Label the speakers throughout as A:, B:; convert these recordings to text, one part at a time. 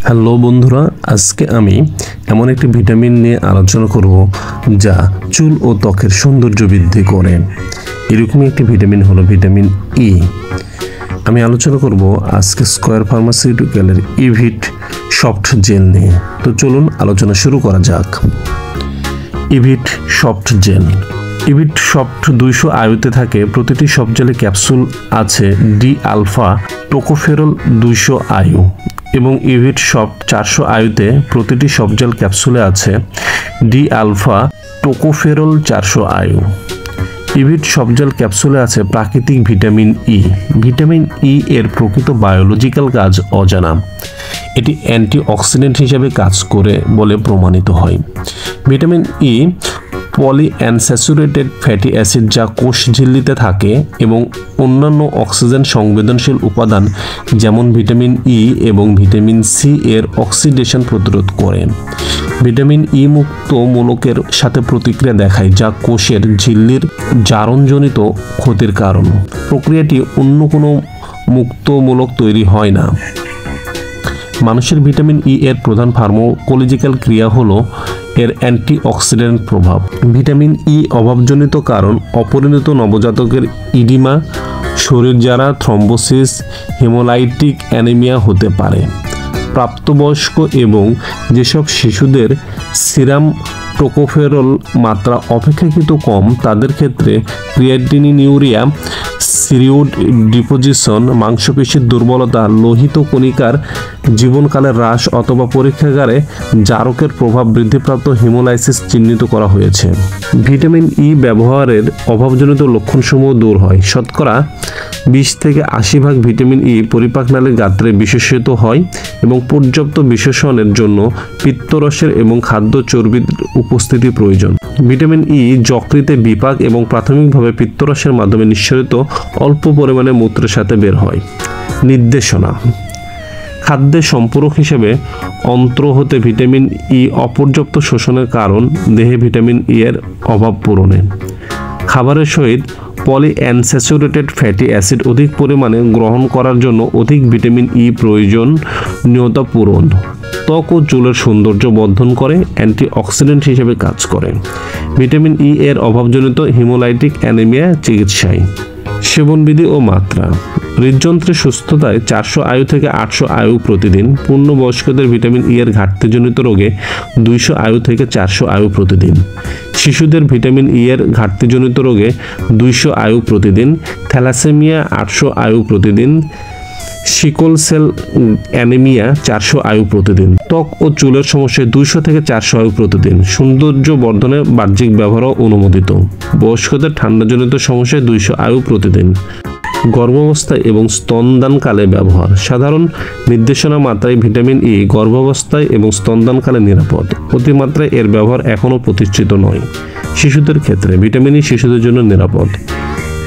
A: Hello বন্ধুরা, আজকে আমি এমন একটি ভিটামিন নিয়ে আলোচনা করব যা চুল ও ত্বকের সৌন্দর্য বৃদ্ধি করে। এরকমই একটি ভিটামিন হলো ভিটামিন ই। আমি আলোচনা করব আজকে স্কয়ার ফার্মাসিউটিক্যালের ইভিট সফট জেল নিয়ে। তো চলুন আলোচনা শুরু করা যাক। ইভিট সফট জেল। ইভিট সফট 200 আয়ুতে থাকে। প্রতিটি সফট জেলে ক্যাপসুল আছে ডি আলফা টোকোফেরল 200 আয়ু এবং ইভিট সফট 400 আয়ুতে প্রতিটি সফট জেল ক্যাপসুলে আছে ডি আলফা টোকোফেরল 400 আয়ু। ইভিট সফট জেল ক্যাপসুলে আছে প্রাকৃতিক ভিটামিন ই। ভিটামিন ই এর প্রকৃত বায়োলজিক্যাল কাজ অজানা। এটি অ্যান্টিঅক্সিডেন্ট হিসেবে কাজ করে বলে প্রমাণিত হয়। ভিটামিন ই পলিঅ্যানস্যাচুরেটেড ফ্যাটি অ্যাসিড যা কোষ ঝিল্লিতে থাকে এবং অন্যান্য অক্সিজেন সংবেদনশীল উপাদান যেমন ভিটামিন ই এবং ভিটামিন সি এর অক্সিডেশন প্রতিরোধ করে। ভিটামিন ই মুক্ত মূলকের সাথে প্রতিক্রিয়া দেখায় যা কোষের ঝিল্লির জারণজনিত ক্ষতির কারণ। প্রক্রিয়াটি অন্য কোনো মুক্ত মূলক তৈরি হয় না। মানুষের ভিটামিন ই এর প্রধান ফার্মাকোলজিক্যাল ক্রিয়া হলো এর অ্যান্টিঅক্সিডেন্ট প্রভাব। ভিটামিন ই অভাবজনিত কারণ অপরিণত নবজাতকের ইডিমা, শরীরজ্বালা, থ্রম্বোসিস, হেমোলাইটিক অ্যানিমিয়া হতে পারে। প্রাপ্তবয়স্ক এবং যেসব শিশুদের সিরাম টোকোফেরল মাত্রা অপেক্ষাকৃত কম তাদের ক্ষেত্রে ক্রিয়েটিনিউরিয়া, সিরিউড ডিপোজিশন, মাংসপেশির দুর্বলতা, লোহিত কণিকার জীবনকালের হ্রাস অথবা পরীক্ষাগারে জারকের প্রভাব বৃদ্ধিপ্রাপ্ত হিমোলাইসিস চিহ্নিত করা হয়েছে। ভিটামিন ই ব্যবহারের অভাবজনিত লক্ষণসমূহ দূর হয়। শতকরা 20 থেকে 80% ভিটামিন ই পরিপাকনালীর গাত্রে বিশেষিত হয় এবং পর্যাপ্ত বিশেষণের জন্য পিত্তরসের এবং খাদ্য চর্বির উপস্থিতি প্রয়োজন। ভিটামিন ই যকৃতে বিপাক এবং প্রাথমিকভাবে পিত্তরসের মাধ্যমে নিঃসরিত অল্প পরিমাণে মূত্রের সাথে বের হয়। নির্দেশনা: খাদ্যের সম্পূরক হিসেবে অন্ত্র হতে ভিটামিন ই অপর্যাপ্ত শোষণের কারণ দেহে ভিটামিন ই এর অভাব পূরণে। খাবারের সহিত পলিঅ্যানস্যাচুরেটেড ফ্যাটি অ্যাসিড অধিক পরিমাণে গ্রহণ করার জন্য অধিক ভিটামিন ই প্রয়োজনীয়তা পূরণ। ত্বক ও চুলের সৌন্দর্য বর্ধন করে, অ্যান্টিঅক্সিডেন্ট হিসেবে কাজ করে। ভিটামিন ই এর অভাবজনিত হিমোলাইটিক অ্যানিমিয়া চিকিৎসায়। সেবনবিধি ও মাত্রা: হৃদযন্ত্রের সুস্থতায় 400 আয়ু থেকে 800 আয়ু প্রতিদিন। পূর্ণবয়স্কদের ভিটামিন ই এর ঘাটতিজনিত রোগে 200 আয়ু থেকে 400 আয়ু প্রতিদিন। শিশুদের ভিটামিন ই এর ঘাটতিজনিত রোগে 200 আয়ু প্রতিদিন। থ্যালাসেমিয়া 800 আয়ু প্রতিদিন। সিকল সেল অ্যানিমিয়া 400 আয়ু প্রতিদিন। ত্বক ও চুলের সমস্যায় 200 থেকে 400 আয়ু প্রতিদিন। সৌন্দর্য বর্ধনে বাহ্যিক ব্যবহারও অনুমোদিত। বয়স্কদের ঠান্ডাজনিত সমস্যায় 200 আয়ু প্রতিদিন। গর্ভাবস্থায় এবং স্তনদানকালে ব্যবহার: সাধারণ নির্দেশনা মাত্রায় ভিটামিন ই গর্ভাবস্থায় এবং স্তনদানকালে নিরাপদ। অতিমাত্রায় এর ব্যবহার এখনও প্রতিষ্ঠিত নয়। শিশুদের ক্ষেত্রে ভিটামিন ই শিশুদের জন্য নিরাপদ।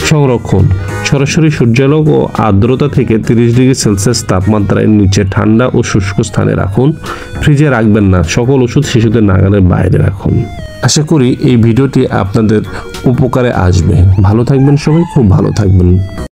A: সংরক্ষণ: সরাসরি সূর্যালোক ও আর্দ্রতা থেকে 30 ডিগ্রি সেলসিয়াস তাপমাত্রায় নিচে ঠান্ডা ও শুষ্ক স্থানে রাখুন। ফ্রিজে রাখবেন না। সকল ওষুধ শিশুদের নাগালের বাইরে রাখুন। আশা করি এই ভিডিওটি আপনাদের উপকারে আসবে। ভালো থাকবেন সবাই, খুব ভালো থাকবেন।